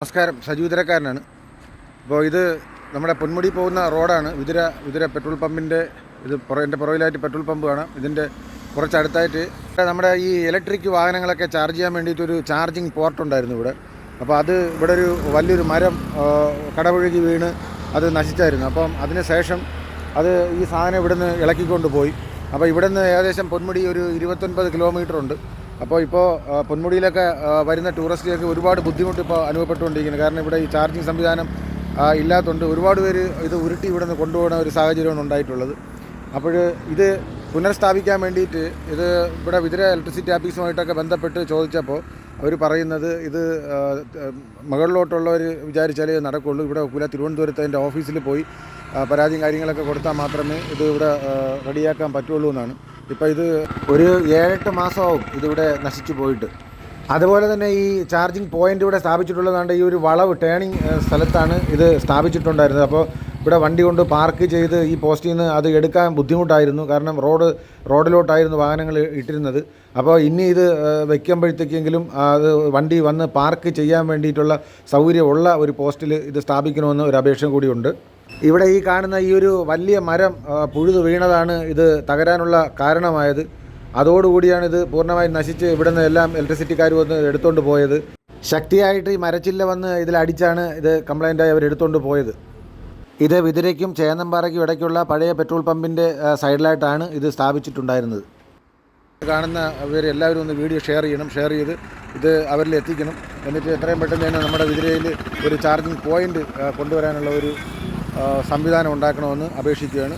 നമസ്കാരം, സജു വിതുരക്കാരനാണ്. അപ്പോൾ ഇത് നമ്മുടെ പൊന്മുടി പോകുന്ന റോഡാണ്. വിതുര പെട്രോൾ പമ്പിൻ്റെ എൻ്റെ പുറകിലായിട്ട് പെട്രോൾ പമ്പ് കാണാം. ഇതിൻ്റെ കുറച്ചടുത്തായിട്ട് നമ്മുടെ ഈ ഇലക്ട്രിക് വാഹനങ്ങളൊക്കെ ചാർജ് ചെയ്യാൻ വേണ്ടിയിട്ടൊരു ചാർജിങ് പോർട്ട് ഉണ്ടായിരുന്നു ഇവിടെ. അപ്പോൾ അത് ഇവിടെ ഒരു വലിയൊരു മരം കടപുഴകി വീണ് അത് നശിച്ചായിരുന്നു. അപ്പം അതിന് ശേഷം അത് ഈ സാധനം ഇവിടുന്ന് ഇളക്കിക്കൊണ്ട് പോയി. അപ്പോൾ ഇവിടുന്ന് ഏകദേശം പൊന്മുടി ഒരു 29 കിലോമീറ്റർ ഉണ്ട്. അപ്പോൾ പൊന്മുടിയിലൊക്കെ വരുന്ന ടൂറിസ്റ്റുകൾക്ക് ഒരുപാട് ബുദ്ധിമുട്ട് ഇപ്പോൾ അനുഭവപ്പെട്ടുകൊണ്ടിരിക്കുന്നത്. കാരണം ഇവിടെ ഈ ചാർജിങ് സംവിധാനം ഇല്ലാത്തതുകൊണ്ട് ഒരുപാട് പേര് ഇത് ഉരുട്ടി ഇവിടെ നിന്ന് കൊണ്ടുപോകുന്ന ഒരു സാഹചര്യമാണ് ഉണ്ടായിട്ടുള്ളത്. അപ്പോൾ ഇത് പുനഃസ്ഥാപിക്കാൻ വേണ്ടിയിട്ട് ഇവിടെ വിതുര ഇലക്ട്രിസിറ്റി ഓഫീസുമായിട്ടൊക്കെ ബന്ധപ്പെട്ട് ചോദിച്ചപ്പോൾ അവർ പറയുന്നത് ഇത് മുകളിലോട്ടുള്ളവർ വിചാരിച്ചാലേ നടക്കുകയുള്ളൂ. ഇവിടെ തിരുവനന്തപുരത്ത് അതിൻ്റെ ഓഫീസിൽ പോയി പരാതിയും കാര്യങ്ങളൊക്കെ കൊടുത്താൽ മാത്രമേ ഇത് ഇവിടെ റെഡിയാക്കാൻ പറ്റുള്ളൂ എന്നാണ്. ഇപ്പോൾ ഇത് ഒരു 7-8 മാസമാവും ഇതിവിടെ നശിച്ചു പോയിട്ട്. അതുപോലെ തന്നെ ഈ ചാർജിങ് പോയിൻ്റ് ഇവിടെ സ്ഥാപിച്ചിട്ടുള്ളതാണ്ട് ഈ ഒരു വളവ് ടേണിങ് സ്ഥലത്താണ് ഇത് സ്ഥാപിച്ചിട്ടുണ്ടായിരുന്നത്. അപ്പോൾ ഇവിടെ വണ്ടി കൊണ്ട് പാർക്ക് ചെയ്ത് ഈ പോസ്റ്റിൽ നിന്ന് അത് എടുക്കാൻ ബുദ്ധിമുട്ടായിരുന്നു. കാരണം റോഡിലോട്ടായിരുന്നു വാഹനങ്ങൾ ഇട്ടിരുന്നത്. അപ്പോൾ ഇനി ഇത് വയ്ക്കുമ്പോഴത്തേക്കെങ്കിലും അത് വണ്ടി വന്ന് പാർക്ക് ചെയ്യാൻ വേണ്ടിയിട്ടുള്ള സൗകര്യമുള്ള ഒരു പോസ്റ്റിൽ ഇത് സ്ഥാപിക്കണമെന്ന് ഒരു അപേക്ഷ കൂടിയുണ്ട്. ഇവിടെ ഈ കാണുന്ന ഈ ഒരു വലിയ മരം പുഴുതു വീണതാണ് ഇത് തകരാനുള്ള കാരണമായത്. അതോടുകൂടിയാണ് ഇത് പൂർണ്ണമായും നശിച്ച് ഇവിടെ നിന്ന് എല്ലാം ഇലക്ട്രിസിറ്റിക്കാർ വന്ന് എടുത്തുകൊണ്ട് പോയത്. ശക്തിയായിട്ട് ഈ മരച്ചില്ല വന്ന് ഇതിലടിച്ചാണ് ഇത് കംപ്ലൈൻറ്റായി അവർ എടുത്തുകൊണ്ട് പോയത്. ഇത് വിതുരയ്ക്കും ചേന്നമ്പാറയ്ക്കും ഇടയ്ക്കുള്ള പഴയ പെട്രോൾ പമ്പിൻ്റെ സൈഡിലായിട്ടാണ് ഇത് സ്ഥാപിച്ചിട്ടുണ്ടായിരുന്നത്. കാണുന്ന എല്ലാവരും ഒന്ന് വീഡിയോ ഷെയർ ചെയ്ത് ഇത് അവരിൽ എത്തിക്കണം. എന്നിട്ട് എത്രയും പെട്ടെന്ന് തന്നെ നമ്മുടെ വിതുരയിൽ ഒരു ചാർജിങ് പോയിൻ്റ് കൊണ്ടുവരാനുള്ള ഒരു സംവിധാനം ഉണ്ടാക്കണമെന്ന് അപേക്ഷിക്കുകയാണ്.